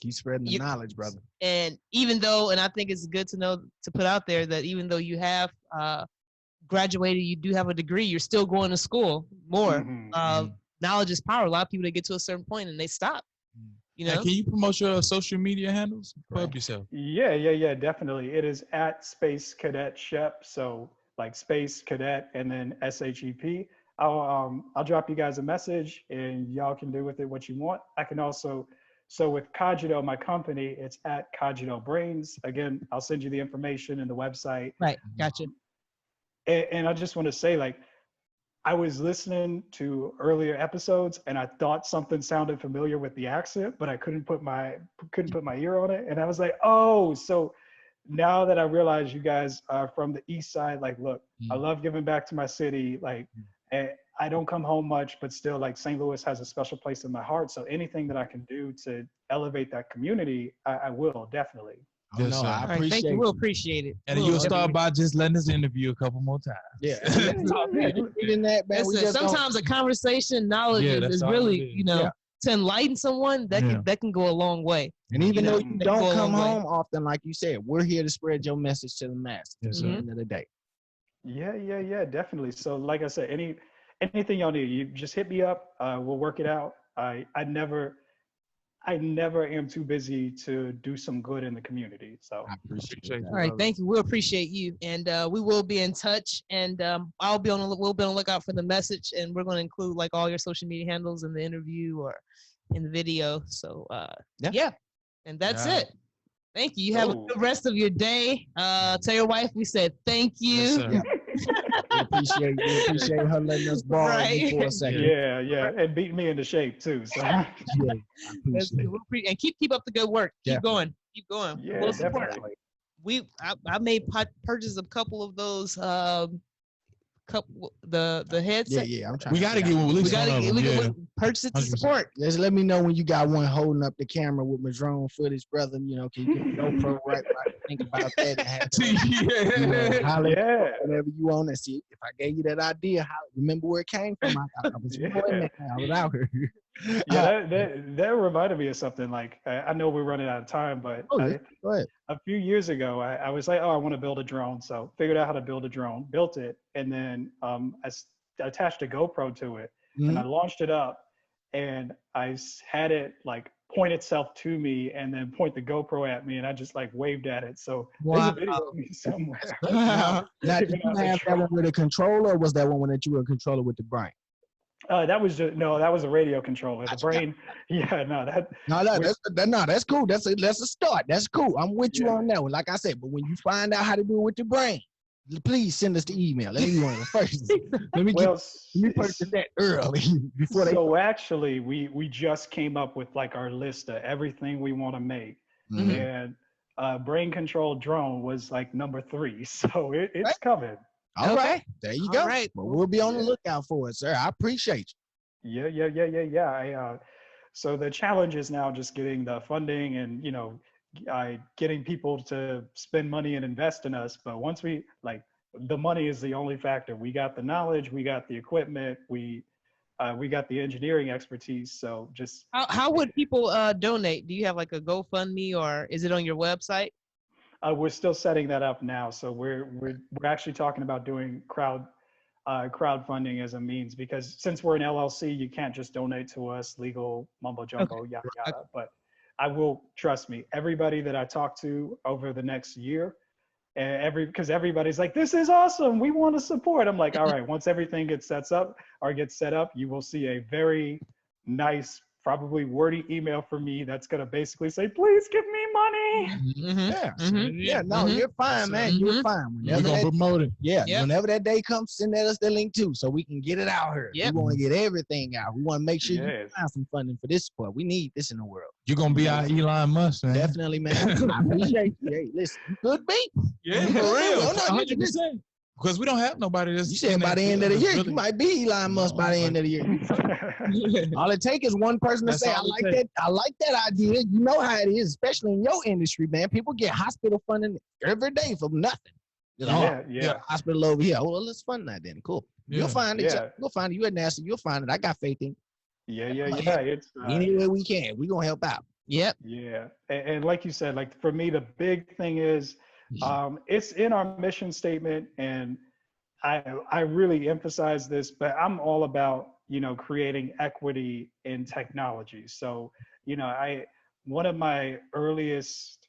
Keep spreading the knowledge, brother. And even though, and I think it's good to know to put out there that even though you have graduated, you do have a degree, you're still going to school more. Mhm. Knowledge is power. A lot of people, they get to a certain point and they stop. You know, Can you promote your social media handles? Plug yourself. Yeah, definitely. It is at spacecadetshep. So like Space Cadet and then SHEP. I'll drop you guys a message and y'all can do with it what you want. I can also, so with Cogito, my company, it's at cogitobrains. Again, I'll send you the information and the website. right? Gotcha. And I just want to say, like, I was listening to earlier episodes and I thought something sounded familiar with the accent, but I couldn't put my ear on it. And I was like, oh, so now that I realize you guys are from the East Side, like, look, I love giving back to my city. Like, and I don't come home much, but still, like, St. Louis has a special place in my heart. So anything that I can do to elevate that community, I will definitely. Yes, no, sir. I All right, thank appreciate you. We'll it. appreciate it. And We'll you'll start definitely- by just letting us interview a couple more times. Yeah. Even that, man. We Listen, just don't- sometimes a conversation, knowledge Yeah, that's is all really, it is. you know, Yeah. to enlighten someone that Yeah. can go a long way. And even You though know, you they go don't a come long way. home often, like you said, we're here to spread your message to the masses Yes, at sir. the end of the day. Yeah, definitely. So like I said, anything y'all need, you just hit me up. We'll work it out. I never am too busy to do some good in the community. So I appreciate Appreciate that. All right, brother. thank you. We'll appreciate you, and we will be in touch. And we'll be on the lookout for the message, and we're going to include like all your social media handles in the interview or in the video. So yeah, and that's Yeah. it. Thank you. You have a Cool. good rest of your day. Tell your wife we said thank you. Yes, sir. Yeah. We appreciate her letting us borrow you for a second. yeah, and beat me into shape too. So Yeah, I That's- appreciate it. and keep up the good work. Keep Definitely. going. yeah, We'll support it. definitely. I made purchase a couple of those the headset. Yeah, I'm trying. We got to get at least one of them. Yeah. Purchase it to 100%. support. Just let me know when you got one holding up the camera with my drone footage, brother. You know, can you get the GoPro right? Think about that and have you know, holler Yeah. whenever you want to see. If I gave you that idea, remember where it came from? I was Yeah. I was out here. Yeah, that reminded me of something. Like I know we're running out of time, but Oh, yeah. Go ahead. a few years ago, I was like, oh, I want to build a drone. So figured out how to build a drone, built it, and then attached a GoPro to it, and I launched it up, and I had it like point itself to me, and then point the GoPro at me, and I just like waved at it. So there's a video of me somewhere. Now, did Giving you out the have that one with a controller, or was that one that you were a controller with the brain? That was a radio controller. The brain, yeah, no, that. That's cool. That's a start. That's cool. I'm with you Yeah. on that one. Like I said, but when you find out how to do it with the brain, please send us the email. Let me one of the first. Let me purchase that early before they. So actually, we just came up with like our list of everything we want to make, and brain controlled drone was like number 3. So it's Right. coming. All Okay. right, there you go. All right. Well, we'll be on the lookout for it, sir. I appreciate you. Yeah. So the challenge is now just getting the funding and getting people to spend money and invest in us. But once we the money is the only factor. We got the knowledge, we got the equipment, we got the engineering expertise. So just How would people donate? Do you have like a GoFundMe or is it on your website? we're still setting that up now. So we're actually talking about doing crowdfunding as a means, because since we're an LLC, you can't just donate to us, legal mumbo jumbo, yada yada. But I will, trust me, everybody that I talk to over the next year, because everybody's like, this is awesome, we want to support. I'm like, all right, once everything gets set up, you will see a very nice, probably wordy email from me that's gonna basically say, please give me money. Yeah, no, you're fine, man. You're fine. We're gonna promote it. Yeah, whenever that day comes, send us the link too, so we can get it out here. We want to get everything out. We want to make sure you find some funding for this support. We need this in the world. You're gonna be our Elon Musk, man. Definitely, man. I appreciate you. Hey, listen, you could be. Yeah, for real. 100%. Because we don't have nobody that's. You said by the end of the year, you might be Elon Musk by the end of the year. All it takes is one person to say, I like that idea. You know how it is, especially in your industry, man. People get hospital funding every day for nothing. Hospital over here. Well, let's fund that then. Cool. You'll find it. You'll find it. You at NASA. You'll find it. I got faith in you. It's any way we can. We're gonna help out. Yep. Yeah. And like you said, like for me, the big thing is it's in our mission statement, and I really emphasize this, but I'm all about, creating equity in technology. So, one of my earliest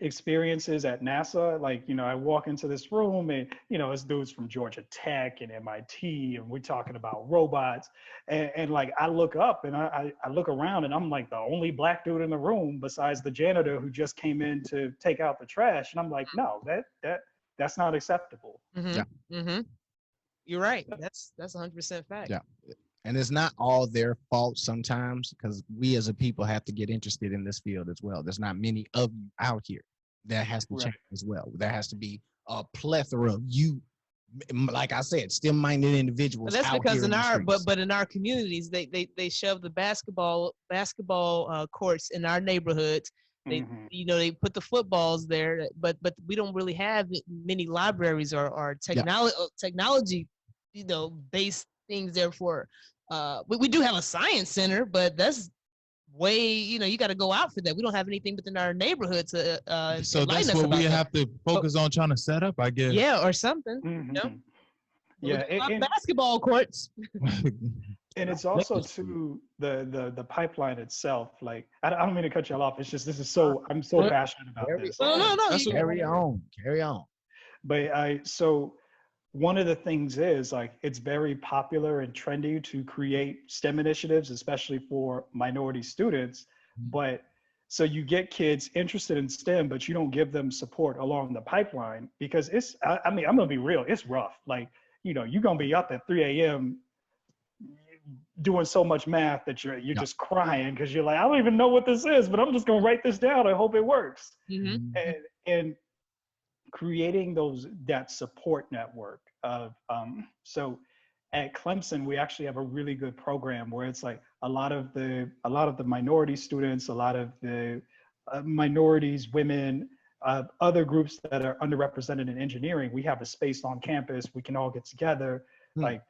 experiences at NASA, like, I walk into this room and, it's dudes from Georgia Tech and MIT, and we're talking about robots. And like, I look up and I look around, and I'm like the only black dude in the room besides the janitor who just came in to take out the trash. And I'm like, no, that's not acceptable. You're right. That's 100% fact. Yeah. And it's not all their fault sometimes, because we as a people have to get interested in this field as well. There's not many of you out here. That has to change as well. There has to be a plethora of you, like I said, STEM-minded individuals. But that's because in our communities, they shove the basketball courts in our neighborhoods. They they put the footballs there, but we don't really have many libraries or technology based things. Therefore, we do have a science center, but that's way, you got to go out for that. We don't have anything within our neighborhood to so that's what we have to focus on trying to set up, I guess. Yeah, or something. Basketball courts. And it's also to the pipeline itself. Like, I don't mean to cut you all off. It's just, I'm so passionate about this. No. Carry on. But so one of the things is, like, it's very popular and trendy to create STEM initiatives, especially for minority students. But so you get kids interested in STEM, but you don't give them support along the pipeline, because I'm going to be real. It's rough. Like, you're going to be up at 3 a.m. doing so much math that you're just crying, because you're like, I don't even know what this is, but I'm just going to write this down. I hope it works. And creating that support network of so at Clemson, we actually have a really good program where it's like a lot of the minority students, a lot of the minorities, women, other groups that are underrepresented in engineering. We have a space on campus. We can all get together. Like,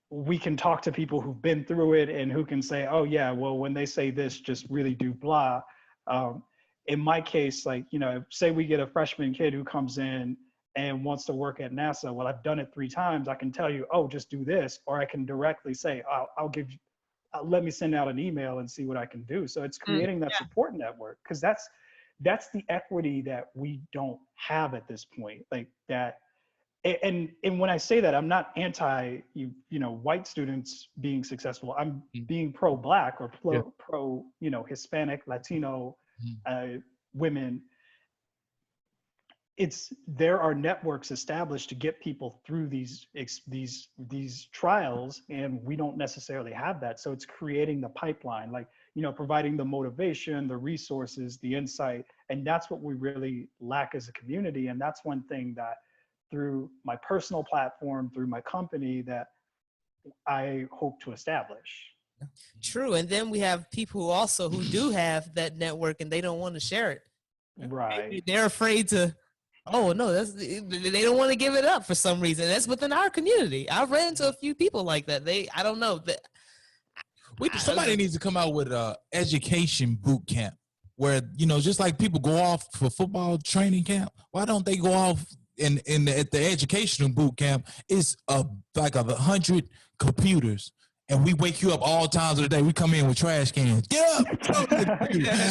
we can talk to people who've been through it and who can say, oh yeah, well, when they say this, just really do blah. In my case, like, say we get a freshman kid who comes in and wants to work at NASA. Well, I've done it 3 times. I can tell you, oh, just do this. Or I can directly say, let me send out an email and see what I can do. So it's creating that support network, because that's the equity that we don't have at this point. Like that. And when I say that, I'm not anti white students being successful. I'm being pro-Black or pro Hispanic, Latino women. There are networks established to get people through these trials, and we don't necessarily have that. So it's creating the pipeline, like, providing the motivation, the resources, the insight, and that's what we really lack as a community. And that's one thing that, through my personal platform, through my company, that I hope to establish. True. And then we have people who do have that network, and they don't want to share it. Right. Maybe they're afraid to, they don't want to give it up for some reason. That's within our community. I've ran into a few people like that. I don't know. Somebody needs to come out with a education boot camp where, just like people go off for football training camp. Why don't they go off at the educational boot camp, it's like 100 computers. And we wake you up all times of the day. We come in with trash cans. Get up!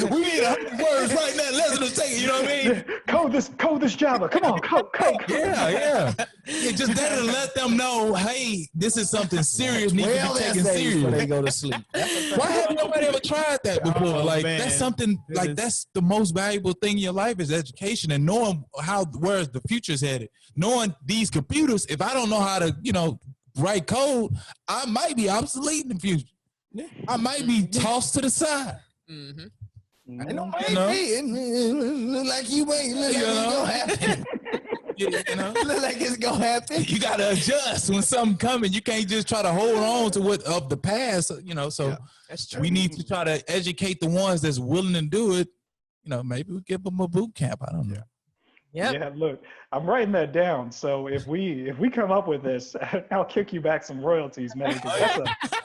We need 100 words right now. Let's take it. You know what I mean? Code this Java. Come on, code. Yeah. Just that to let them know, hey, this is something serious. Needs to be taken serious. They go to sleep. Why have nobody ever tried that before? That's something that's the most valuable thing in your life is education and knowing where the future is headed. Knowing these computers, if I don't know how to, write code, I might be obsolete in the future. I might be tossed to the side. I know, look like you ain't. Look like it's gonna happen. Look like it's gonna happen. You gotta adjust when something coming. You can't just try to hold on to what of the past. So That's true. we need to try to educate the ones that's willing to do it. Maybe we give them a boot camp. I don't know. Yeah, look, I'm writing that down. So if we come up with this, I'll kick you back some royalties, man.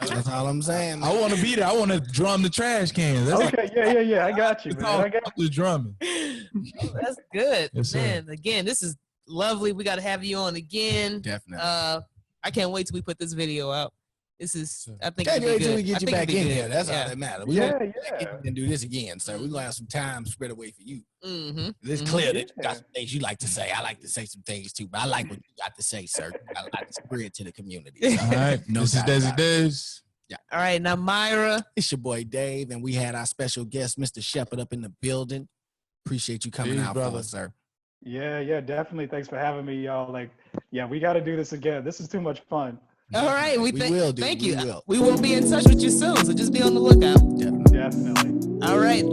That's all I'm saying. I want to be there. I want to drum the trash cans. Okay, yeah. I got you, man. I got the drumming. That's good, Yes, man. Again, this is lovely. We got to have you on again. Definitely. I can't wait till we put this video out. This is, I think, Can't it'll wait be till good. we get you back in here. That's all that matters. We Yeah. can do this again, sir. We're gonna have some time spread away for you. Mm-hmm. It's clear that you got some things you like to say. I like to say some things too, but I like what you got to say, sir. I like to spread to the community. So, All right. This is Desi Dez. yeah. All right, now Myra. It's your boy Dave, and we had our special guest, Mr. Shepard, up in the building. Appreciate you coming out, brother. for us, sir. Yeah, definitely. Thanks for having me, y'all. We got to do this again. This is too much fun. All right, we will do. Thank We you. will. We will be in touch with you soon, so just be on the lookout. Definitely. Definitely. All right.